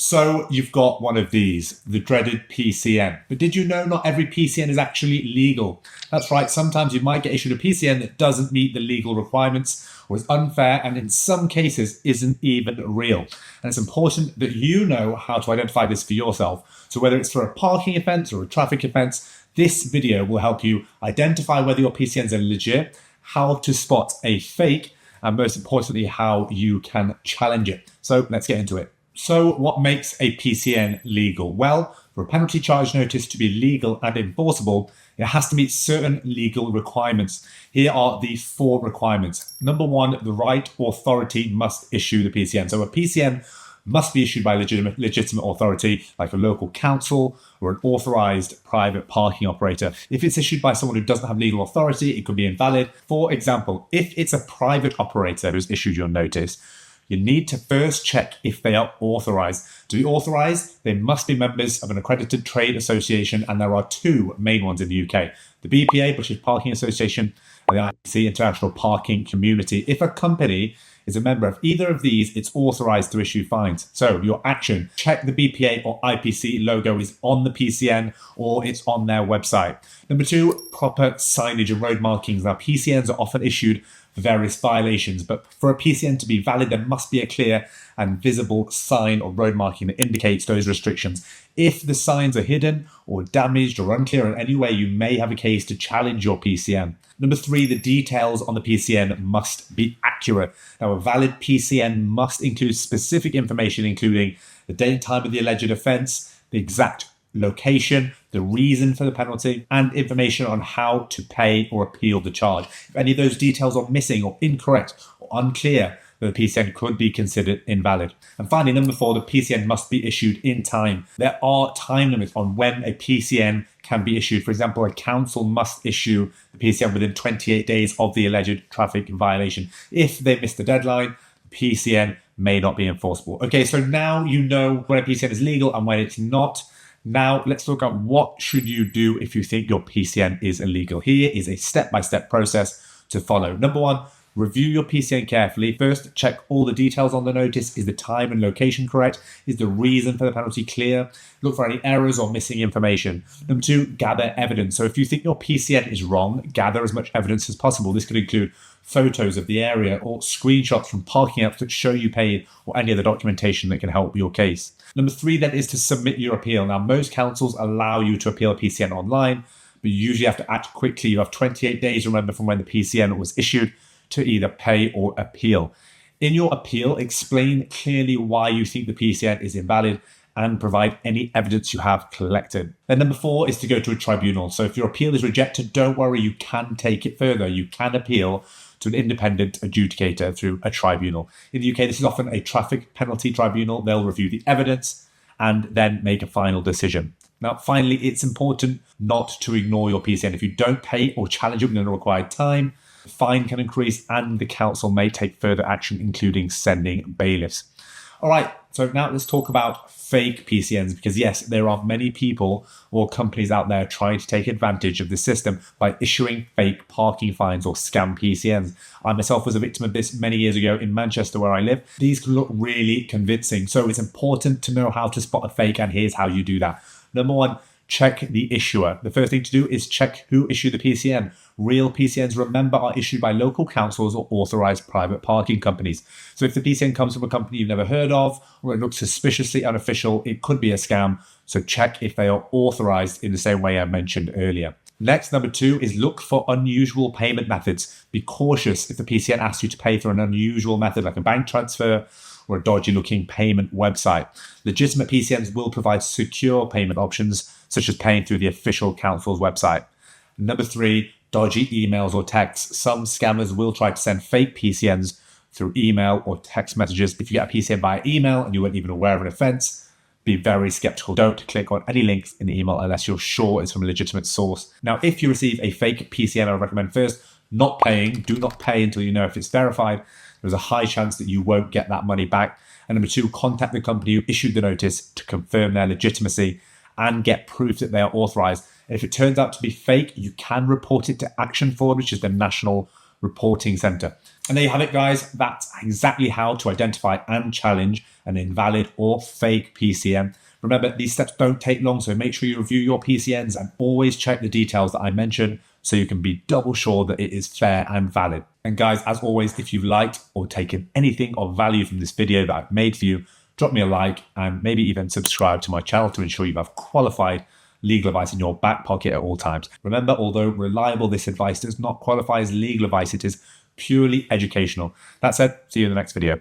So you've got one of these, the dreaded PCN. But did you know not every PCN is actually legal? That's right, sometimes you might get issued a PCN that doesn't meet the legal requirements or is unfair and in some cases isn't even real. And it's important that you know how to identify this for yourself. So whether it's for a parking offence or a traffic offence, this video will help you identify whether your PCNs are legit, how to spot a fake, and most importantly, how you can challenge it. So let's get into it. So what makes a PCN legal? Well, for a penalty charge notice to be legal and enforceable, it has to meet certain legal requirements. Here are the 4 requirements. Number 1, the right authority must issue the PCN. So a PCN must be issued by a legitimate authority, like a local council or an authorized private parking operator. If it's issued by someone who doesn't have legal authority, it could be invalid. For example, if it's a private operator who's issued your notice, you need to first check if they are authorized. To be authorized, they must be members of an accredited trade association, and there are 2 main ones in the UK. The BPA, British Parking Association, and the IPC, International Parking Community. If a company is a member of either of these, it's authorized to issue fines. So your action, check the BPA or IPC logo is on the PCN or it's on their website. Number 2, proper signage and road markings. Now PCNs are often issued for various violations, but for a PCN to be valid, there must be a clear and visible sign or road marking that indicates those restrictions. If the signs are hidden or damaged or unclear in any way, you may have a case to challenge your PCN. Number 3, the details on the PCN must be accurate. Now, a valid PCN must include specific information, including the date and time of the alleged offence, the exact location, the reason for the penalty, and information on how to pay or appeal the charge. If any of those details are missing or incorrect or unclear, the PCN could be considered invalid. And finally, number 4, the PCN must be issued in time. There are time limits on when a PCN can be issued. For example, a council must issue the PCN within 28 days of the alleged traffic violation. If they miss the deadline, the PCN may not be enforceable. Okay, so now you know when a PCN is legal and when it's not. Now let's look at what should you do if you think your PCN is illegal. Here is a step-by-step process to follow. Number 1, review your PCN carefully. First, check all the details on the notice. Is the time and location correct? Is the reason for the penalty clear? Look for any errors or missing information. Number 2, gather evidence. So if you think your PCN is wrong, gather as much evidence as possible. This could include photos of the area or screenshots from parking apps that show you paid or any other documentation that can help your case. Number 3 then is to submit your appeal. Now, most councils allow you to appeal a PCN online, but you usually have to act quickly. You have 28 days, remember, from when the PCN was issued to either pay or appeal. In your appeal, explain clearly why you think the PCN is invalid and provide any evidence you have collected. Then number 4 is to go to a tribunal. So if your appeal is rejected, don't worry, you can take it further. You can appeal to an independent adjudicator through a tribunal. In the UK, this is often a traffic penalty tribunal. They'll review the evidence and then make a final decision. Now, finally, it's important not to ignore your PCN. If you don't pay or challenge it within the required time, the fine can increase and the council may take further action, including sending bailiffs. All right, so now let's talk about fake PCNs, because yes, there are many people or companies out there trying to take advantage of the system by issuing fake parking fines or scam PCNs. I myself was a victim of this many years ago in Manchester, where I live. These can look really convincing, so it's important to know how to spot a fake, and here's how you do that. Number 1, check the issuer. The first thing to do is check who issued the PCN. Real PCNs, remember, are issued by local councils or authorized private parking companies. So if the PCN comes from a company you've never heard of, or it looks suspiciously unofficial, it could be a scam. So check if they are authorized in the same way I mentioned earlier. Next, number 2 is look for unusual payment methods. Be cautious if the PCN asks you to pay for an unusual method like a bank transfer or a dodgy looking payment website. Legitimate PCNs will provide secure payment options, such as paying through the official council's website. Number 3, dodgy emails or texts. Some scammers will try to send fake PCNs through email or text messages. If you get a PCN via email and you weren't even aware of an offence, be very skeptical. Don't click on any links in the email unless you're sure it's from a legitimate source. Now, if you receive a fake PCN, I recommend first not paying. Do not pay until you know if it's verified. There's a high chance that you won't get that money back. And number 2, contact the company who issued the notice to confirm their legitimacy and get proof that they are authorized. And if it turns out to be fake, you can report it to Action Forward, which is the national reporting center. And there you have it, guys. That's exactly how to identify and challenge an invalid or fake PCN. Remember, these steps don't take long, so make sure you review your PCNs and always check the details that I mentioned so you can be double sure that it is fair and valid. And guys, as always, if you've liked or taken anything of value from this video that I've made for you, drop me a like and maybe even subscribe to my channel to ensure you have qualified legal advice in your back pocket at all times. Remember, although reliable, this advice does not qualify as legal advice. It is purely educational. That said, see you in the next video.